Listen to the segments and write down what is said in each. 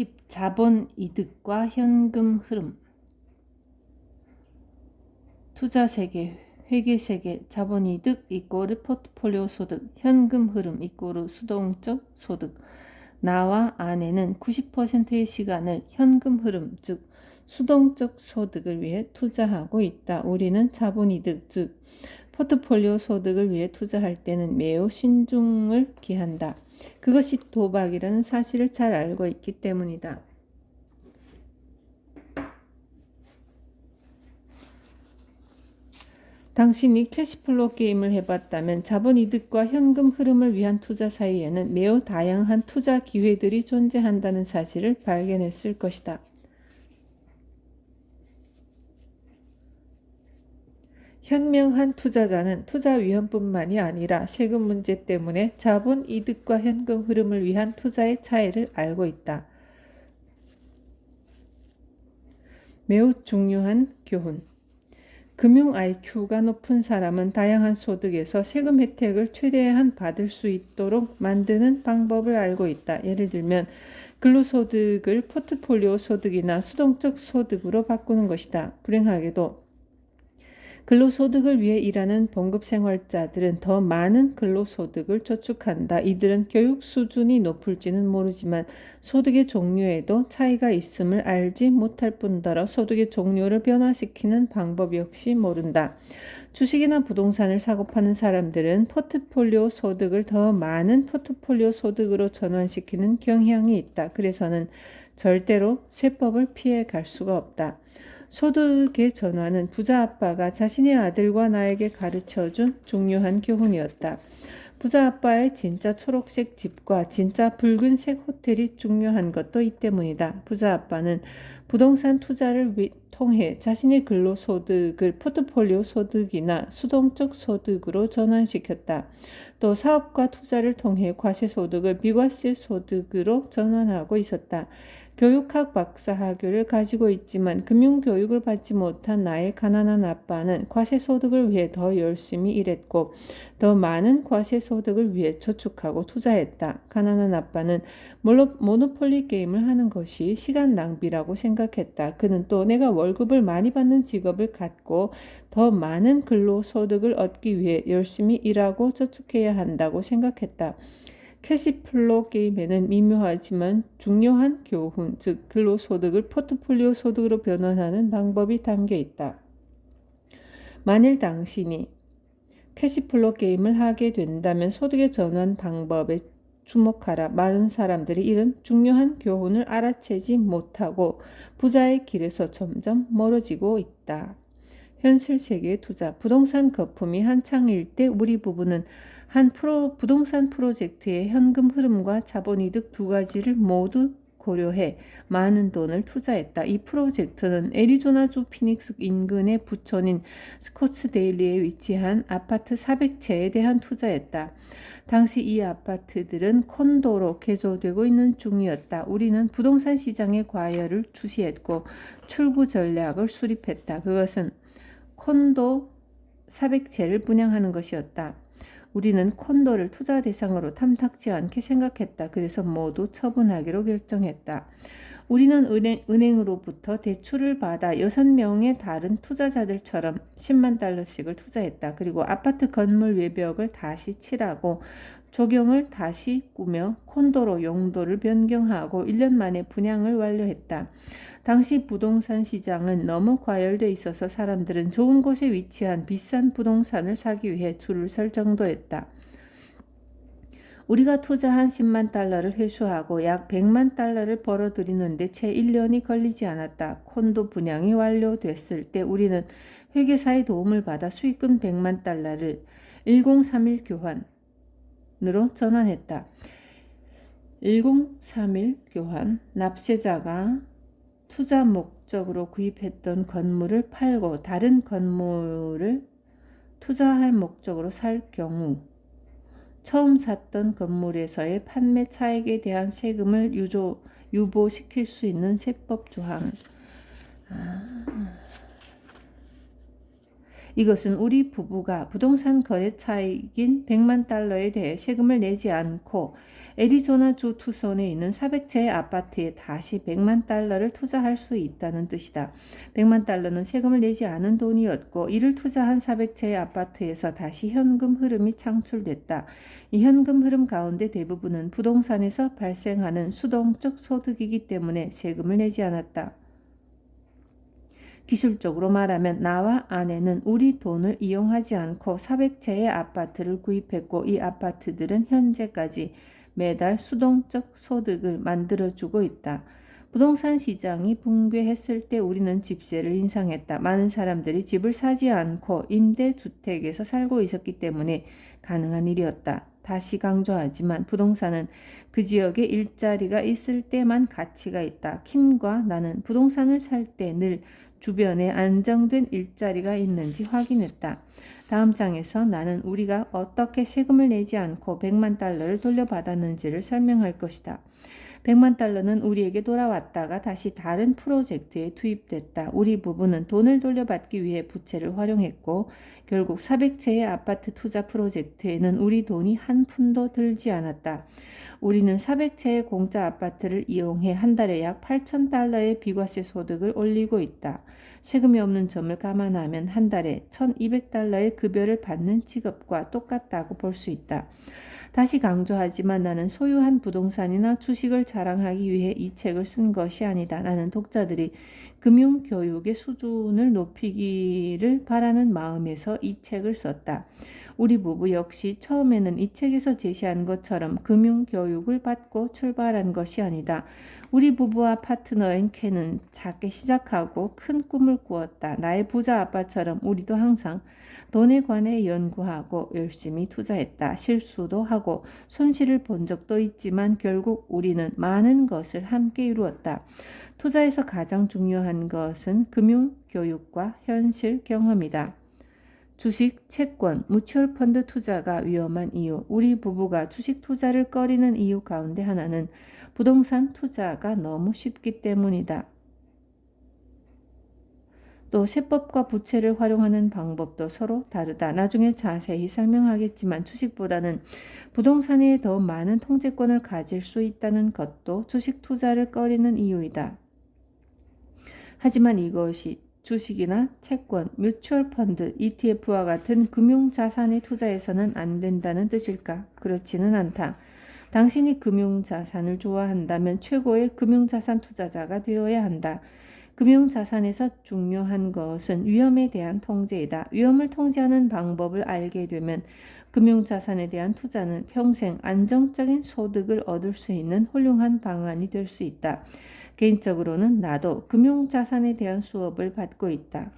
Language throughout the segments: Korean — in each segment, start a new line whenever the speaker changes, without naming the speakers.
팁 자본 이득과 현금 흐름. 투자 세계, 회계 세계, 자본 이득 이꼬르 포트폴리오 소득, 현금 흐름 이꼬르 수동적 소득. 나와 아내는 90%의 시간을 현금 흐름, 즉 수동적 소득을 위해 투자하고 있다. 우리는 자본 이득, 즉 포트폴리오 소득을 위해 투자할 때는 매우 신중을 기한다. 그것이 도박이라는 사실을 잘 알고 있기 때문이다. 당신이 캐시플로우 게임을 해봤다면 자본 이득과 현금 흐름을 위한 투자 사이에는 매우 다양한 투자 기회들이 존재한다는 사실을 발견했을 것이다. 현명한 투자자는 투자 위험뿐만이 아니라 세금 문제 때문에 자본 이득과 현금 흐름을 위한 투자의 차이를 알고 있다. 매우 중요한 교훈. 금융 IQ가 높은 사람은 다양한 소득에서 세금 혜택을 최대한 받을 수 있도록 만드는 방법을 알고 있다. 예를 들면 근로소득을 포트폴리오 소득이나 수동적 소득으로 바꾸는 것이다. 불행하게도 근로소득을 위해 일하는 봉급생활자들은 더 많은 근로소득을 저축한다. 이들은 교육 수준이 높을지는 모르지만 소득의 종류에도 차이가 있음을 알지 못할 뿐더러 소득의 종류를 변화시키는 방법 역시 모른다. 주식이나 부동산을 사고 파는 사람들은 포트폴리오 소득을 더 많은 포트폴리오 소득으로 전환시키는 경향이 있다. 그래서는 절대로 세법을 피해 갈 수가 없다. 소득의 전환은 부자 아빠가 자신의 아들과 나에게 가르쳐준 중요한 교훈이었다. 부자 아빠의 진짜 초록색 집과 진짜 붉은색 호텔이 중요한 것도 이 때문이다. 부자 아빠는 부동산 투자를 통해 자신의 근로소득을 포트폴리오 소득이나 수동적 소득으로 전환시켰다. 또 사업과 투자를 통해 과세소득을 비과세 소득으로 전환하고 있었다. 교육학 박사학위를 가지고 있지만 금융교육을 받지 못한 나의 가난한 아빠는 과세소득을 위해 더 열심히 일했고 더 많은 과세소득을 위해 저축하고 투자했다. 가난한 아빠는 모노폴리 게임을 하는 것이 시간 낭비라고 생각했다. 그는 또 내가 월급을 많이 받는 직업을 갖고 더 많은 근로소득을 얻기 위해 열심히 일하고 저축해야 한다고 생각했다. 캐시플로우 게임에는 미묘하지만 중요한 교훈, 즉 근로소득을 포트폴리오 소득으로 변환하는 방법이 담겨 있다. 만일 당신이 캐시플로우 게임을 하게 된다면 소득의 전환 방법에 주목하라. 많은 사람들이 이런 중요한 교훈을 알아채지 못하고 부자의 길에서 점점 멀어지고 있다. 현실 세계의 투자, 부동산 거품이 한창일 때 우리 부부는 한 부동산 프로젝트의 현금 흐름과 자본이득 두 가지를 모두 고려해 많은 돈을 투자했다. 이 프로젝트는 애리조나주 피닉스 인근의 부촌인 스코츠데일리에 위치한 아파트 400채에 대한 투자였다. 당시 이 아파트들은 콘도로 개조되고 있는 중이었다. 우리는 부동산 시장의 과열을 주시했고 출구 전략을 수립했다. 그것은 콘도 400채를 분양하는 것이었다. 우리는 콘도를 투자 대상으로 탐탁지 않게 생각했다. 그래서 모두 처분하기로 결정했다. 우리는 은행으로부터 대출을 받아 6명의 다른 투자자들처럼 10만 달러씩을 투자했다. 그리고 아파트 건물 외벽을 다시 칠하고 조경을 다시 꾸며 콘도로 용도를 변경하고 1년 만에 분양을 완료했다. 당시 부동산 시장은 너무 과열돼 있어서 사람들은 좋은 곳에 위치한 비싼 부동산을 사기 위해 줄을 설 정도였다. 우리가 투자한 10만 달러를 회수하고 약 100만 달러를 벌어들이는데 채 1년이 걸리지 않았다. 콘도 분양이 완료됐을 때 우리는 회계사의 도움을 받아 수익금 100만 달러를 1031 교환으로 전환했다. 1031 교환, 납세자가 투자 목적으로 구입했던 건물을 팔고 다른 건물을 투자할 목적으로 살 경우 처음 샀던 건물에서의 판매 차익에 대한 세금을 유보시킬 수 있는 세법 조항. 이것은 우리 부부가 부동산 거래 차익인 100만 달러에 대해 세금을 내지 않고 애리조나주 투손에 있는 400채의 아파트에 다시 100만 달러를 투자할 수 있다는 뜻이다. 100만 달러는 세금을 내지 않은 돈이었고 이를 투자한 400채의 아파트에서 다시 현금 흐름이 창출됐다. 이 현금 흐름 가운데 대부분은 부동산에서 발생하는 수동적 소득이기 때문에 세금을 내지 않았다. 기술적으로 말하면 나와 아내는 우리 돈을 이용하지 않고 400채의 아파트를 구입했고 이 아파트들은 현재까지 매달 수동적 소득을 만들어주고 있다. 부동산 시장이 붕괴했을 때 우리는 집세를 인상했다. 많은 사람들이 집을 사지 않고 임대주택에서 살고 있었기 때문에 가능한 일이었다. 다시 강조하지만 부동산은 그 지역에 일자리가 있을 때만 가치가 있다. 킴과 나는 부동산을 살 때 늘 주변에 안정된 일자리가 있는지 확인했다. 다음 장에서 나는 우리가 어떻게 세금을 내지 않고 100만 달러를 돌려받았는지를 설명할 것이다. 100만 달러는 우리에게 돌아왔다가 다시 다른 프로젝트에 투입됐다. 우리 부부는 돈을 돌려받기 위해 부채를 활용했고 결국 400채의 아파트 투자 프로젝트에는 우리 돈이 한 푼도 들지 않았다. 우리는 400채의 공짜 아파트를 이용해 한 달에 약 8,000달러의 비과세 소득을 올리고 있다. 세금이 없는 점을 감안하면 한 달에 1,200달러의 급여를 받는 직업과 똑같다고 볼 수 있다. 다시 강조하지만 나는 소유한 부동산이나 주식을 자랑하기 위해 이 책을 쓴 것이 아니다. 나는 독자들이 금융교육의 수준을 높이기를 바라는 마음에서 이 책을 썼다. 우리 부부 역시 처음에는 이 책에서 제시한 것처럼 금융교육을 받고 출발한 것이 아니다. 우리 부부와 파트너인 켄은 작게 시작하고 큰 꿈을 꾸었다. 나의 부자 아빠처럼 우리도 항상 돈에 관해 연구하고 열심히 투자했다. 실수도 하고 손실을 본 적도 있지만 결국 우리는 많은 것을 함께 이루었다. 투자에서 가장 중요한 것은 금융교육과 현실 경험이다. 주식, 채권, 뮤추얼 펀드 투자가 위험한 이유. 우리 부부가 주식 투자를 꺼리는 이유 가운데 하나는 부동산 투자가 너무 쉽기 때문이다. 또 세법과 부채를 활용하는 방법도 서로 다르다. 나중에 자세히 설명하겠지만 주식보다는 부동산에 더 많은 통제권을 가질 수 있다는 것도 주식 투자를 꺼리는 이유이다. 하지만 이것이 주식이나 채권, 뮤추얼 펀드, ETF와 같은 금융자산의 투자에서는 안 된다는 뜻일까? 그렇지는 않다. 당신이 금융자산을 좋아한다면 최고의 금융자산 투자자가 되어야 한다. 금융자산에서 중요한 것은 위험에 대한 통제이다. 위험을 통제하는 방법을 알게 되면 금융자산에 대한 투자는 평생 안정적인 소득을 얻을 수 있는 훌륭한 방안이 될 수 있다. 개인적으로는 나도 금융자산에 대한 수업을 받고 있다.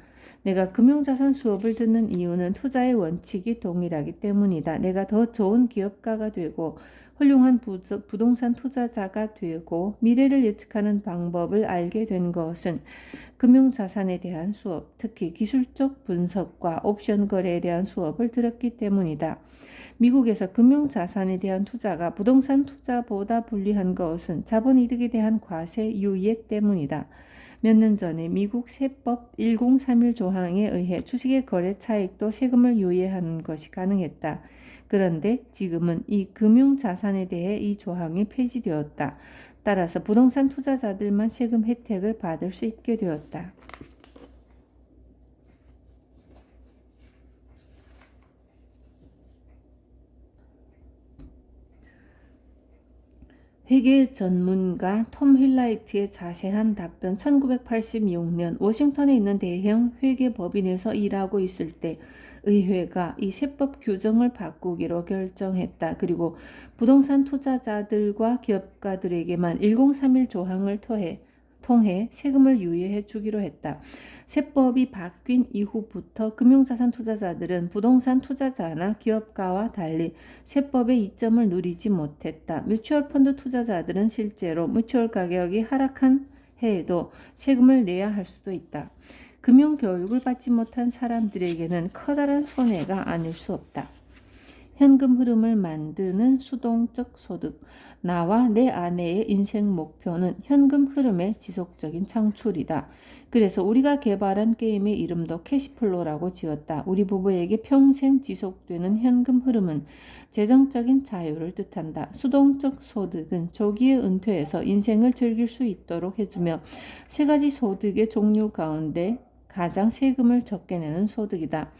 내가 금융자산 수업을 듣는 이유는 투자의 원칙이 동일하기 때문이다. 내가 더 좋은 기업가가 되고 훌륭한 부동산 투자자가 되고 미래를 예측하는 방법을 알게 된 것은 금융자산에 대한 수업, 특히 기술적 분석과 옵션 거래에 대한 수업을 들었기 때문이다. 미국에서 금융자산에 대한 투자가 부동산 투자보다 불리한 것은 자본이득에 대한 과세 유예 때문이다. 몇 년 전에 미국 세법 1031 조항에 의해 주식의 거래 차익도 세금을 유예하는 것이 가능했다. 그런데 지금은 이 금융자산에 대해 이 조항이 폐지되었다. 따라서 부동산 투자자들만 세금 혜택을 받을 수 있게 되었다. 회계 전문가 톰 힐라이트의 자세한 답변. 1986년 워싱턴에 있는 대형 회계법인에서 일하고 있을 때 의회가 이 세법 규정을 바꾸기로 결정했다. 그리고 부동산 투자자들과 기업가들에게만 1031 조항을 통해 세금을 유예해 주기로 했다. 세법이 바뀐 이후부터 금융자산 투자자들은 부동산 투자자나 기업가와 달리 세법의 이점을 누리지 못했다. 뮤추얼 펀드 투자자들은 실제로 뮤추얼 가격이 하락한 해에도 세금을 내야 할 수도 있다. 금융교육을 받지 못한 사람들에게는 커다란 손해가 아닐 수 없다. 현금 흐름을 만드는 수동적 소득. 나와 내 아내의 인생 목표는 현금 흐름의 지속적인 창출이다. 그래서 우리가 개발한 게임의 이름도 캐시플로라고 지었다. 우리 부부에게 평생 지속되는 현금 흐름은 재정적인 자유를 뜻한다. 수동적 소득은 조기에 은퇴해서 인생을 즐길 수 있도록 해주며 세 가지 소득의 종류 가운데 가장 세금을 적게 내는 소득이다.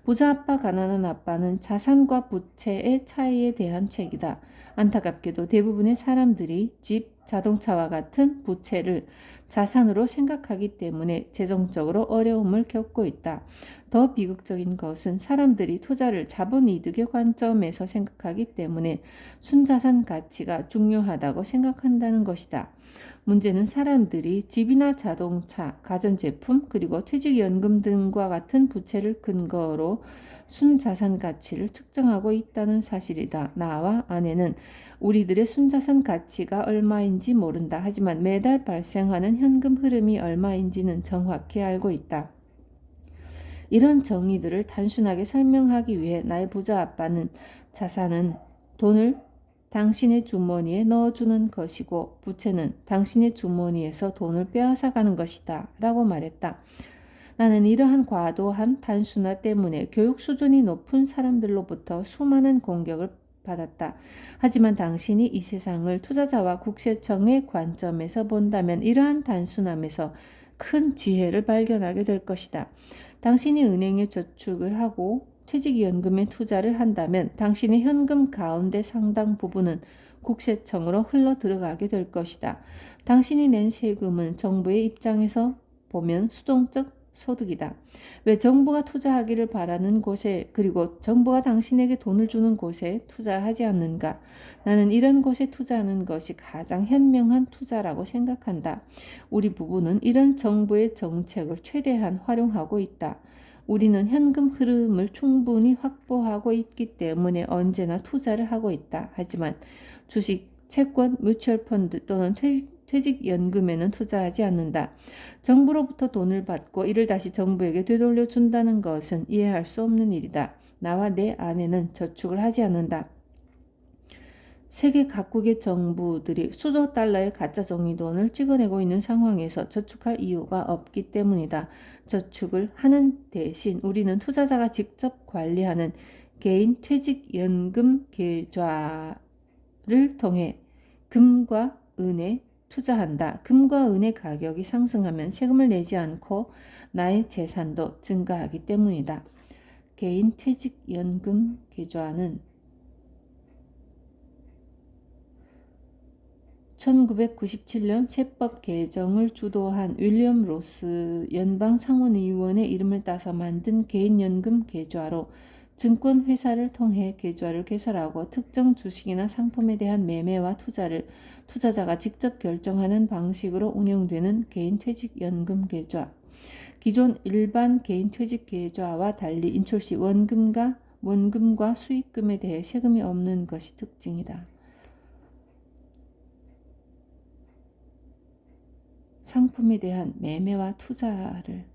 부자 아빠, 가난한 아빠는 자산과 부채의 차이에 대한 책이다. 안타깝게도 대부분의 사람들이 집, 자동차와 같은 부채를 자산으로 생각하기 때문에 재정적으로 어려움을 겪고 있다. 더 비극적인 것은 사람들이 투자를 자본이득의 관점에서 생각하기 때문에 순자산 가치가 중요하다고 생각한다는 것이다. 문제는 사람들이 집이나 자동차, 가전제품, 그리고 퇴직연금 등과 같은 부채를 근거로 순자산 가치를 측정하고 있다는 사실이다. 나와 아내는 우리들의 순자산 가치가 얼마인지 모른다. 하지만 매달 발생하는 현금 흐름이 얼마인지는 정확히 알고 있다. 이런 정의들을 단순하게 설명하기 위해 나의 부자 아빠는 자산은 돈을 당신의 주머니에 넣어주는 것이고 부채는 당신의 주머니에서 돈을 빼앗아가는 것이다 라고 말했다. 나는 이러한 과도한 단순화 때문에 교육 수준이 높은 사람들로부터 수많은 공격을 받았다. 하지만 당신이 이 세상을 투자자와 국세청의 관점에서 본다면 이러한 단순함에서 큰 지혜를 발견하게 될 것이다. 당신이 은행에 저축을 하고 퇴직연금에 투자를 한다면 당신의 현금 가운데 상당 부분은 국세청으로 흘러 들어가게 될 것이다. 당신이 낸 세금은 정부의 입장에서 보면 수동적 소득이다. 왜 정부가 투자하기를 바라는 곳에 그리고 정부가 당신에게 돈을 주는 곳에 투자하지 않는가? 나는 이런 곳에 투자하는 것이 가장 현명한 투자라고 생각한다. 우리 부부는 이런 정부의 정책을 최대한 활용하고 있다. 우리는 현금 흐름을 충분히 확보하고 있기 때문에 언제나 투자를 하고 있다. 하지만 주식, 채권, 뮤추얼 펀드 또는 퇴직연금에는 투자하지 않는다. 정부로부터 돈을 받고 이를 다시 정부에게 되돌려 준다는 것은 이해할 수 없는 일이다. 나와 내 아내는 저축을 하지 않는다. 세계 각국의 정부들이 수조 달러의 가짜 종이돈을 찍어내고 있는 상황에서 저축할 이유가 없기 때문이다. 저축을 하는 대신 우리는 투자자가 직접 관리하는 개인 퇴직연금 계좌를 통해 금과 은에 투자한다. 금과 은의 가격이 상승하면 세금을 내지 않고 나의 재산도 증가하기 때문이다. 개인 퇴직연금 계좌는 1997년 세법 개정을 주도한 윌리엄 로스 연방 상원의원의 이름을 따서 만든 개인연금 계좌로 증권회사를 통해 계좌를 개설하고 특정 주식이나 상품에 대한 매매와 투자를 투자자가 직접 결정하는 방식으로 운영되는 개인퇴직연금 계좌. 기존 일반 개인퇴직 계좌와 달리 인출 시 원금과 수익금에 대해 세금이 없는 것이 특징이다. 상품에 대한 매매와 투자를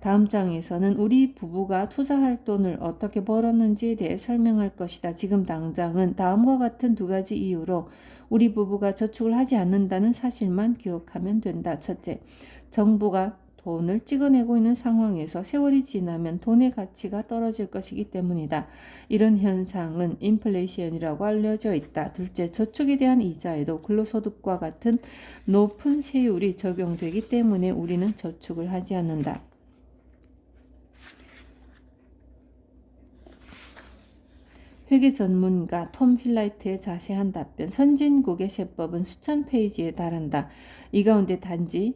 다음 장에서는 우리 부부가 투자할 돈을 어떻게 벌었는지에 대해 설명할 것이다. 지금 당장은 다음과 같은 두 가지 이유로 우리 부부가 저축을 하지 않는다는 사실만 기억하면 된다. 첫째, 정부가 돈을 찍어내고 있는 상황에서 세월이 지나면 돈의 가치가 떨어질 것이기 때문이다. 이런 현상은 인플레이션이라고 알려져 있다. 둘째, 저축에 대한 이자에도 근로소득과 같은 높은 세율이 적용되기 때문에 우리는 저축을 하지 않는다. 회계 전문가 톰 힐라이트의 자세한 답변. 선진국의 세법은 수천 페이지에 달한다. 이 가운데 단지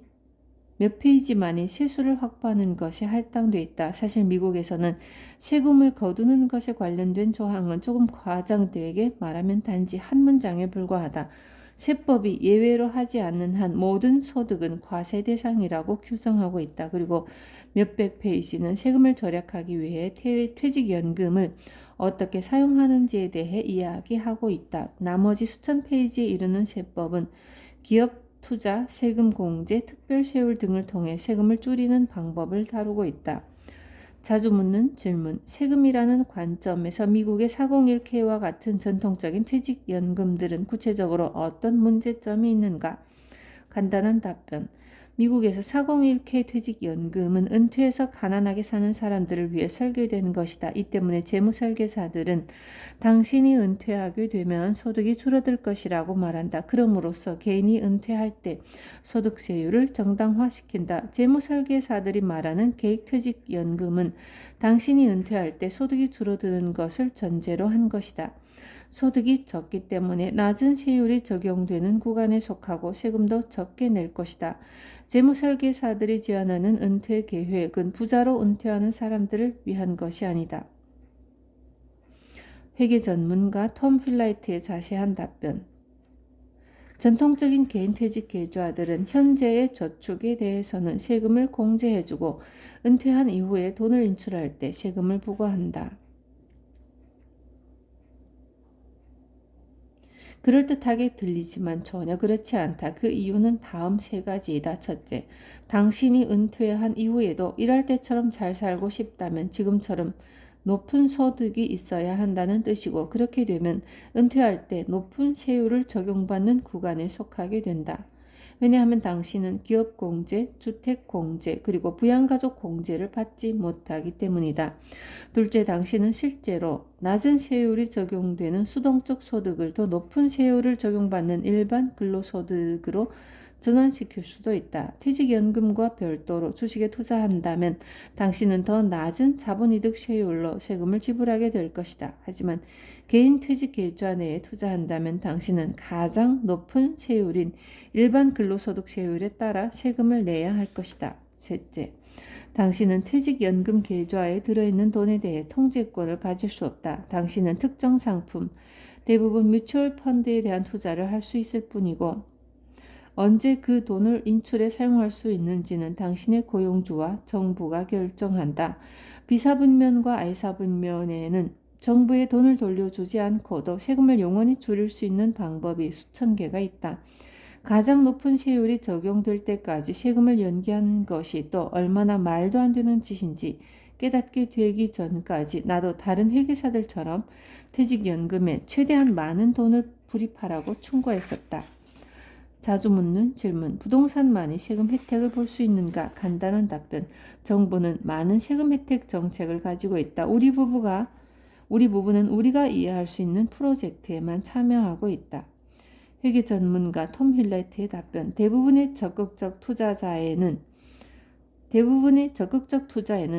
몇 페이지만이 세수를 확보하는 것이 할당돼 있다. 사실 미국에서는 세금을 거두는 것에 관련된 조항은 조금 과장되게 말하면 단지 한 문장에 불과하다. 세법이 예외로 하지 않는 한 모든 소득은 과세 대상이라고 규정하고 있다. 그리고 몇백 페이지는 세금을 절약하기 위해 퇴직연금을 어떻게 사용하는지에 대해 이야기하고 있다. 나머지 수천 페이지에 이르는 세법은 기업 투자, 세금 공제, 특별 세율 등을 통해 세금을 줄이는 방법을 다루고 있다. 자주 묻는 질문. 세금이라는 관점에서 미국의 401k와 같은 전통적인 퇴직연금들은 구체적으로 어떤 문제점이 있는가? 간단한 답변. 미국에서 401k 퇴직연금은 은퇴해서 가난하게 사는 사람들을 위해 설계된 것이다. 이 때문에 재무설계사들은 당신이 은퇴하게 되면 소득이 줄어들 것이라고 말한다. 그럼으로써 개인이 은퇴할 때 소득세율을 정당화시킨다. 재무설계사들이 말하는 계획퇴직연금은 당신이 은퇴할 때 소득이 줄어드는 것을 전제로 한 것이다. 소득이 적기 때문에 낮은 세율이 적용되는 구간에 속하고 세금도 적게 낼 것이다. 재무설계사들이 제안하는 은퇴 계획은 부자로 은퇴하는 사람들을 위한 것이 아니다. 회계 전문가 톰 휠라이트의 자세한 답변. 전통적인 개인퇴직 계좌들은 현재의 저축에 대해서는 세금을 공제해주고 은퇴한 이후에 돈을 인출할 때 세금을 부과한다. 그럴듯하게 들리지만 전혀 그렇지 않다. 그 이유는 다음 세 가지이다. 첫째, 당신이 은퇴한 이후에도 일할 때처럼 잘 살고 싶다면 지금처럼 높은 소득이 있어야 한다는 뜻이고, 그렇게 되면 은퇴할 때 높은 세율을 적용받는 구간에 속하게 된다. 왜냐하면 당신은 기업공제, 주택공제, 그리고 부양가족공제를 받지 못하기 때문이다. 둘째, 당신은 실제로 낮은 세율이 적용되는 수동적 소득을 더 높은 세율을 적용받는 일반 근로소득으로 전환시킬 수도 있다. 퇴직연금과 별도로 주식에 투자한다면 당신은 더 낮은 자본이득 세율로 세금을 지불하게 될 것이다. 하지만 개인 퇴직 계좌 내에 투자한다면 당신은 가장 높은 세율인 일반 근로소득 세율에 따라 세금을 내야 할 것이다. 셋째, 당신은 퇴직연금 계좌에 들어있는 돈에 대해 통제권을 가질 수 없다. 당신은 특정 상품, 대부분 뮤추얼 펀드에 대한 투자를 할 수 있을 뿐이고, 언제 그 돈을 인출에 사용할 수 있는지는 당신의 고용주와 정부가 결정한다. 비사분면과 알사분면에는 정부에 돈을 돌려주지 않고도 세금을 영원히 줄일 수 있는 방법이 수천 개가 있다. 가장 높은 세율이 적용될 때까지 세금을 연기하는 것이 또 얼마나 말도 안 되는 짓인지 깨닫게 되기 전까지 나도 다른 회계사들처럼 퇴직연금에 최대한 많은 돈을 불입하라고 충고했었다. 자주 묻는 질문. 부동산만이 세금 혜택을 볼 수 있는가? 간단한 답변. 정부는 많은 세금 혜택 정책을 가지고 있다. 우리 부부는 우리가 이해할 수 있는 프로젝트에만 참여하고 있다. 회계 전문가 톰 휠라이트의 답변. 대부분의 적극적 투자에는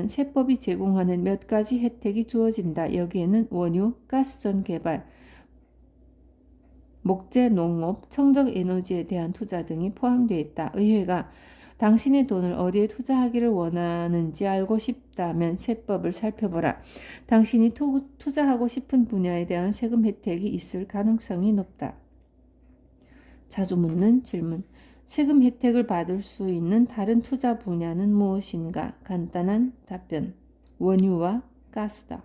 세법이 제공하는 몇 가지 혜택이 주어진다. 여기에는 원유, 가스전 개발, 목재 농업, 청정 에너지에 대한 투자 등이 포함되어 있다. 의회가 당신의 돈을 어디에 투자하기를 원하는지 알고 싶다면 세법을 살펴보라. 당신이 투자하고 싶은 분야에 대한 세금 혜택이 있을 가능성이 높다. 자주 묻는 질문. 세금 혜택을 받을 수 있는 다른 투자 분야는 무엇인가? 간단한 답변. 원유와 가스다.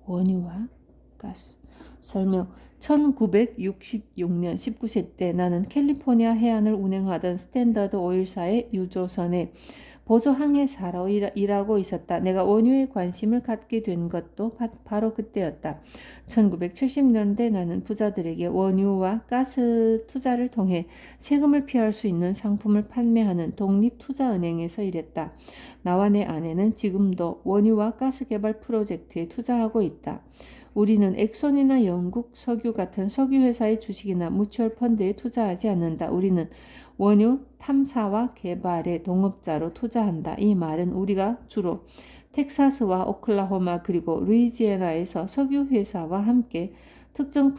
원유와 가스. 설명. 1966년 19세 때 나는 캘리포니아 해안을 운행하던 스탠더드 오일사의 유조선에 보조 항해사로 일하고 있었다. 내가 원유에 관심을 갖게 된 것도 바로 그때였다. 1970년대 나는 부자들에게 원유와 가스 투자를 통해 세금을 피할 수 있는 상품을 판매하는 독립투자은행에서 일했다. 나와 내 아내는 지금도 원유와 가스 개발 프로젝트에 투자하고 있다. 우리는 엑손이나 영국 석유 같은 석유회사의 주식이나 뮤추얼 펀드에 투자하지 않는다. 우리는 원유 탐사와 개발의 동업자로 투자한다. 이 말은 우리가 주로 텍사스와 오클라호마 그리고 루이지애나에서 석유회사와 함께 특정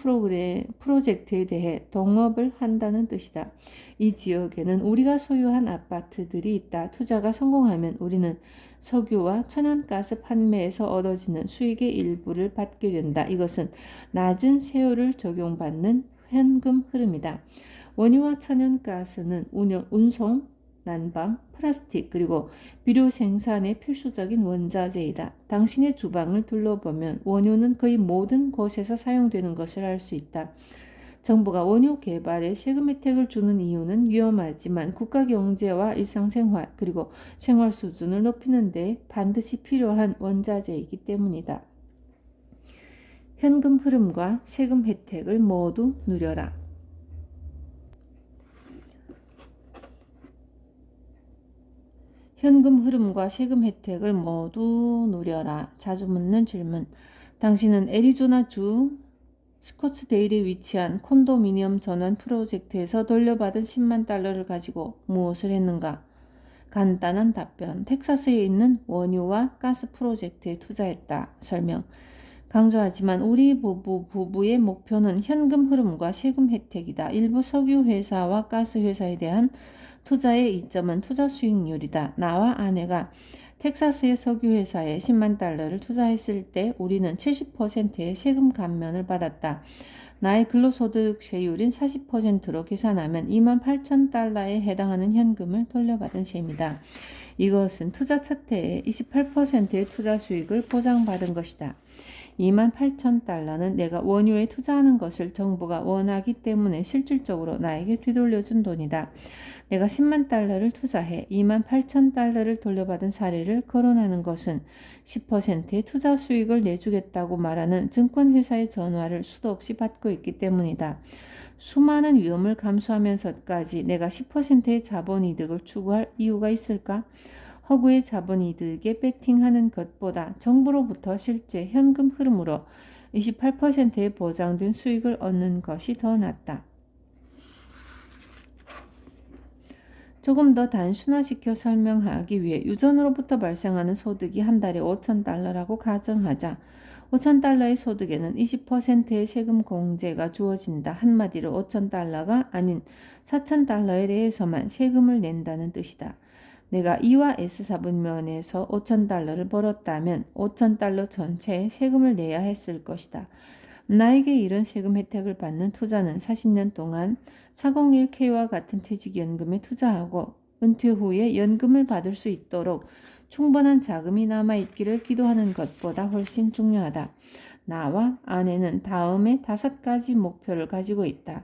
프로젝트에 대해 동업을 한다는 뜻이다. 이 지역에는 우리가 소유한 아파트들이 있다. 투자가 성공하면 우리는 석유와 천연가스 판매에서 얻어지는 수익의 일부를 받게 된다. 이것은 낮은 세율을 적용받는 현금 흐름이다. 원유와 천연가스는 운송, 난방, 플라스틱 그리고 비료 생산에 필수적인 원자재이다. 당신의 주방을 둘러보면 원유는 거의 모든 곳에서 사용되는 것을 알 수 있다. 정부가 원유 개발에 세금 혜택을 주는 이유는 위험하지만 국가 경제와 일상생활 그리고 생활 수준을 높이는 데 반드시 필요한 원자재이기 때문이다. 현금 흐름과 세금 혜택을 모두 누려라. 현금 흐름과 세금 혜택을 모두 누려라. 자주 묻는 질문. 당신은 애리조나주 스코츠데일에 위치한 콘도미니엄 전원 프로젝트에서 돌려받은 10만 달러를 가지고 무엇을 했는가? 간단한 답변. 텍사스에 있는 원유와 가스 프로젝트에 투자했다. 설명. 강조하지만 우리 부부의 목표는 현금 흐름과 세금 혜택이다. 일부 석유 회사와 가스 회사에 대한 투자의 이점은 투자 수익률이다. 나와 아내가 텍사스의 석유 회사에 10만 달러를 투자했을 때 우리는 70%의 세금 감면을 받았다. 나의 근로소득세율인 40%로 계산하면 2만 8천 달러에 해당하는 현금을 돌려받은 셈이다. 이것은 투자 차트의 28%의 투자 수익을 보장받은 것이다. 2만 8천 달러는 내가 원유에 투자하는 것을 정부가 원하기 때문에 실질적으로 나에게 되돌려준 돈이다. 내가 10만 달러를 투자해 2만 8천 달러를 돌려받은 사례를 거론하는 것은 10%의 투자 수익을 내주겠다고 말하는 증권회사의 전화를 수도 없이 받고 있기 때문이다. 수많은 위험을 감수하면서까지 내가 10%의 자본이득을 추구할 이유가 있을까? 허구의 자본이득에 베팅하는 것보다 정부로부터 실제 현금 흐름으로 28%의 보장된 수익을 얻는 것이 더 낫다. 조금 더 단순화시켜 설명하기 위해 유전으로부터 발생하는 소득이 한 달에 5천 달러라고 가정하자. 5천 달러의 소득에는 20%의 세금 공제가 주어진다. 한마디로 5천 달러가 아닌 4천 달러에 대해서만 세금을 낸다는 뜻이다. 내가 E와 S사분면에서 5천 달러를 벌었다면 5천 달러 전체에 세금을 내야 했을 것이다. 나에게 이런 세금 혜택을 받는 투자는 40년 동안 401k와 같은 퇴직연금에 투자하고 은퇴 후에 연금을 받을 수 있도록 충분한 자금이 남아있기를 기도하는 것보다 훨씬 중요하다. 나와 아내는 다음에 5가지 목표를 가지고 있다.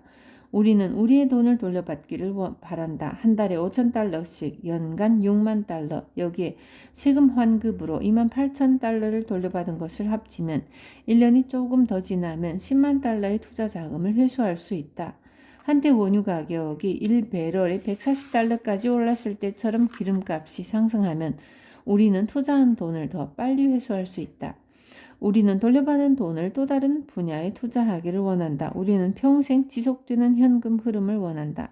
우리는 우리의 돈을 돌려받기를 바란다. 한 달에 5천 달러씩 연간 6만 달러, 여기에 세금 환급으로 2만 8천 달러를 돌려받은 것을 합치면 1년이 조금 더 지나면 10만 달러의 투자 자금을 회수할 수 있다. 한때 원유 가격이 1배럴에 140달러까지 올랐을 때처럼 기름값이 상승하면 우리는 투자한 돈을 더 빨리 회수할 수 있다. 우리는 돌려받은 돈을 또 다른 분야에 투자하기를 원한다. 우리는 평생 지속되는 현금 흐름을 원한다.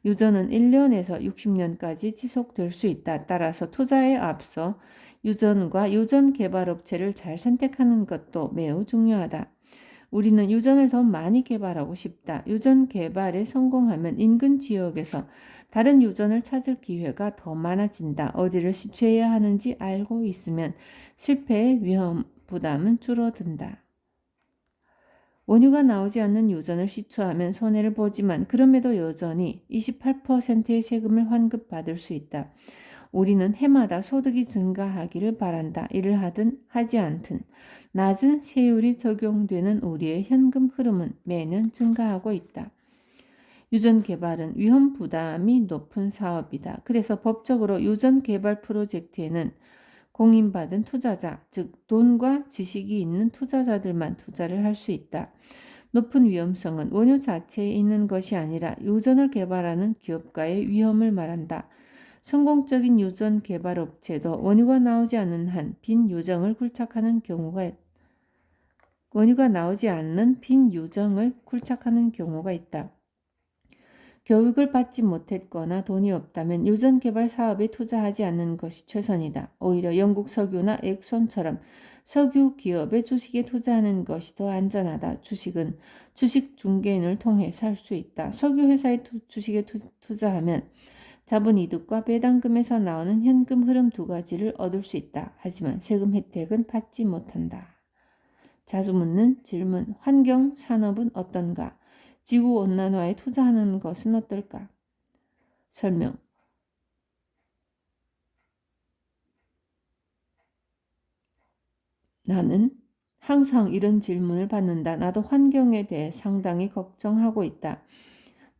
유전은 1년에서 60년까지 지속될 수 있다. 따라서 투자에 앞서 유전과 유전 개발업체를 잘 선택하는 것도 매우 중요하다. 우리는 유전을 더 많이 개발하고 싶다. 유전 개발에 성공하면 인근 지역에서 다른 유전을 찾을 기회가 더 많아진다. 어디를 시추해야 하는지 알고 있으면 실패의 부담은 줄어든다. 원유가 나오지 않는 유전을 시추하면 손해를 보지만 그럼에도 여전히 28%의 세금을 환급받을 수 있다. 우리는 해마다 소득이 증가하기를 바란다. 일을 하든 하지 않든 낮은 세율이 적용되는 우리의 현금 흐름은 매년 증가하고 있다. 유전 개발은 위험 부담이 높은 사업이다. 그래서 법적으로 유전 개발 프로젝트에는 공인받은 투자자, 즉 돈과 지식이 있는 투자자들만 투자를 할 수 있다. 높은 위험성은 원유 자체에 있는 것이 아니라 유전을 개발하는 기업가의 위험을 말한다. 성공적인 유전 개발 업체도 원유가 나오지 않는 한 빈 유정을 굴착하는 경우가 있다. 교육을 받지 못했거나 돈이 없다면 유전 개발 사업에 투자하지 않는 것이 최선이다. 오히려 영국 석유나 엑손처럼 석유 기업의 주식에 투자하는 것이 더 안전하다. 주식은 주식 중개인을 통해 살 수 있다. 석유 회사의 주식에 투자하면 자본이득과 배당금에서 나오는 현금 흐름 2가지를 얻을 수 있다. 하지만 세금 혜택은 받지 못한다. 자주 묻는 질문. 환경, 산업은 어떤가? 지구온난화에 투자하는 것은 어떨까? 설명. 나는 항상 이런 질문을 받는다. 나도 환경에 대해 상당히 걱정하고 있다.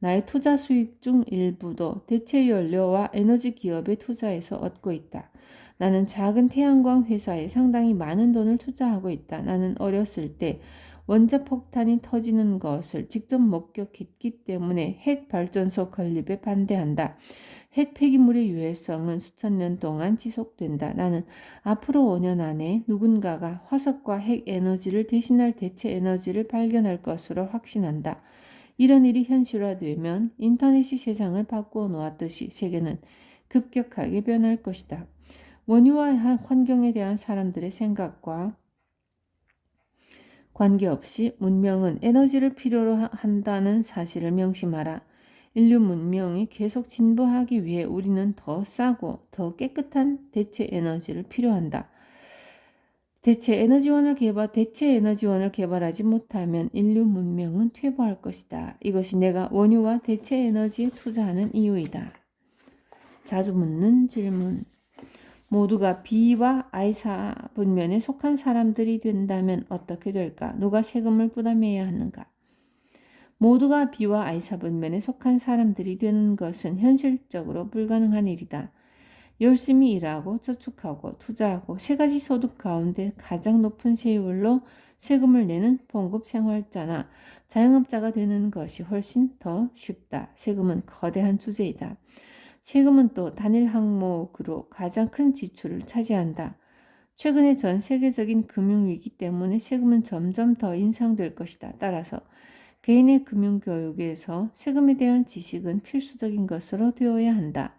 나의 투자 수익 중 일부도 대체 연료와 에너지 기업에 투자해서 얻고 있다. 나는 작은 태양광 회사에 상당히 많은 돈을 투자하고 있다. 나는 어렸을 때 원자폭탄이 터지는 것을 직접 목격했기 때문에 핵 발전소 건립에 반대한다. 핵 폐기물의 유해성은 수천 년 동안 지속된다. 나는 앞으로 5년 안에 누군가가 화석과 핵 에너지를 대신할 대체 에너지를 발견할 것으로 확신한다. 이런 일이 현실화되면 인터넷이 세상을 바꾸어 놓았듯이 세계는 급격하게 변할 것이다. 원유와 환경에 대한 사람들의 생각과 관계없이 문명은 에너지를 필요로 한다는 사실을 명심하라. 인류 문명이 계속 진보하기 위해 우리는 더 싸고 더 깨끗한 대체 에너지를 필요한다. 대체 에너지원을 개발하지 못하면 인류 문명은 퇴보할 것이다. 이것이 내가 원유와 대체 에너지에 투자하는 이유이다. 자주 묻는 질문. 모두가 B와 I사 분면에 속한 사람들이 된다면 어떻게 될까? 누가 세금을 부담해야 하는가? 모두가 B와 I사 분면에 속한 사람들이 되는 것은 현실적으로 불가능한 일이다. 열심히 일하고 저축하고 투자하고 세 가지 소득 가운데 가장 높은 세율로 세금을 내는 봉급 생활자나 자영업자가 되는 것이 훨씬 더 쉽다. 세금은 거대한 주제이다. 세금은 또 단일 항목으로 가장 큰 지출을 차지한다. 최근의 전 세계적인 금융위기 때문에 세금은 점점 더 인상될 것이다. 따라서 개인의 금융교육에서 세금에 대한 지식은 필수적인 것으로 되어야 한다.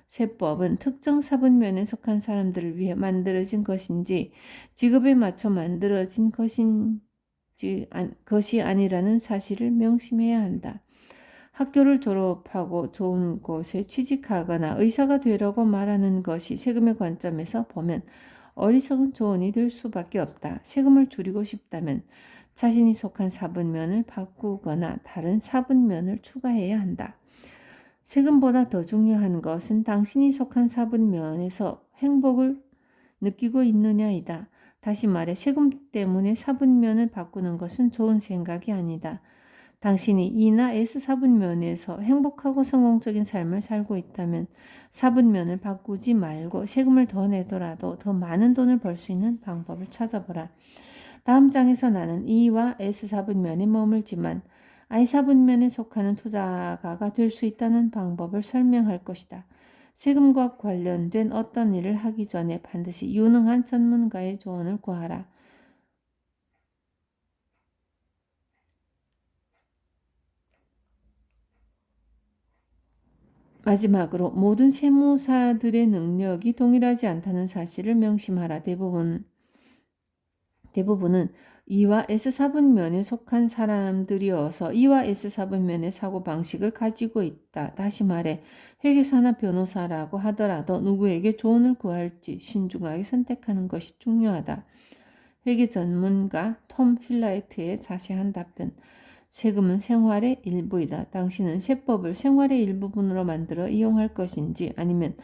세법은 특정 사분면에 속한 사람들을 위해 만들어진 것인지 직업에 맞춰 만들어진 것이 아니라는 사실을 명심해야 한다. 학교를 졸업하고 좋은 곳에 취직하거나 의사가 되려고 말하는 것이 세금의 관점에서 보면 어리석은 조언이 될 수밖에 없다. 세금을 줄이고 싶다면 자신이 속한 사분면을 바꾸거나 다른 사분면을 추가해야 한다. 세금보다 더 중요한 것은 당신이 속한 사분면에서 행복을 느끼고 있느냐이다. 다시 말해 세금 때문에 사분면을 바꾸는 것은 좋은 생각이 아니다. 당신이 E나 S 사분면에서 행복하고 성공적인 삶을 살고 있다면 사분면을 바꾸지 말고 세금을 더 내더라도 더 많은 돈을 벌 수 있는 방법을 찾아보라. 다음 장에서 나는 E와 S 사분면에 머물지만 I 사분면에 속하는 투자가가 될 수 있다는 방법을 설명할 것이다. 세금과 관련된 어떤 일을 하기 전에 반드시 유능한 전문가의 조언을 구하라. 마지막으로 모든 세무사들의 능력이 동일하지 않다는 사실을 명심하라. 대부분은 E와 S사분면에 속한 사람들이어서 E와 S사분면의 사고방식을 가지고 있다. 다시 말해 회계사나 변호사라고 하더라도 누구에게 조언을 구할지 신중하게 선택하는 것이 중요하다. 회계 전문가 톰 휠라이트의 자세한 답변. 세금은 생활의 일부이다. 당신은 세법을 생활의 일부분으로 만들어 이용할 것인지 아니면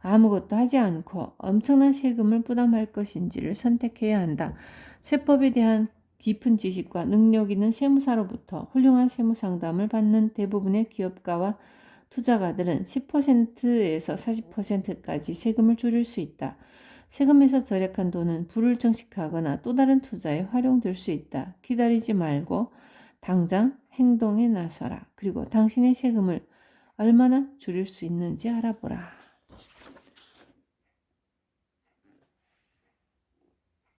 아무것도 하지 않고 엄청난 세금을 부담할 것인지를 선택해야 한다. 세법에 대한 깊은 지식과 능력 있는 세무사로부터 훌륭한 세무 상담을 받는 대부분의 기업가와 투자가들은 10%에서 40%까지 세금을 줄일 수 있다. 세금에서 절약한 돈은 부를 증식하거나 또 다른 투자에 활용될 수 있다. 기다리지 말고 당장 행동에 나서라. 그리고 당신의 세금을 얼마나 줄일 수 있는지 알아보라.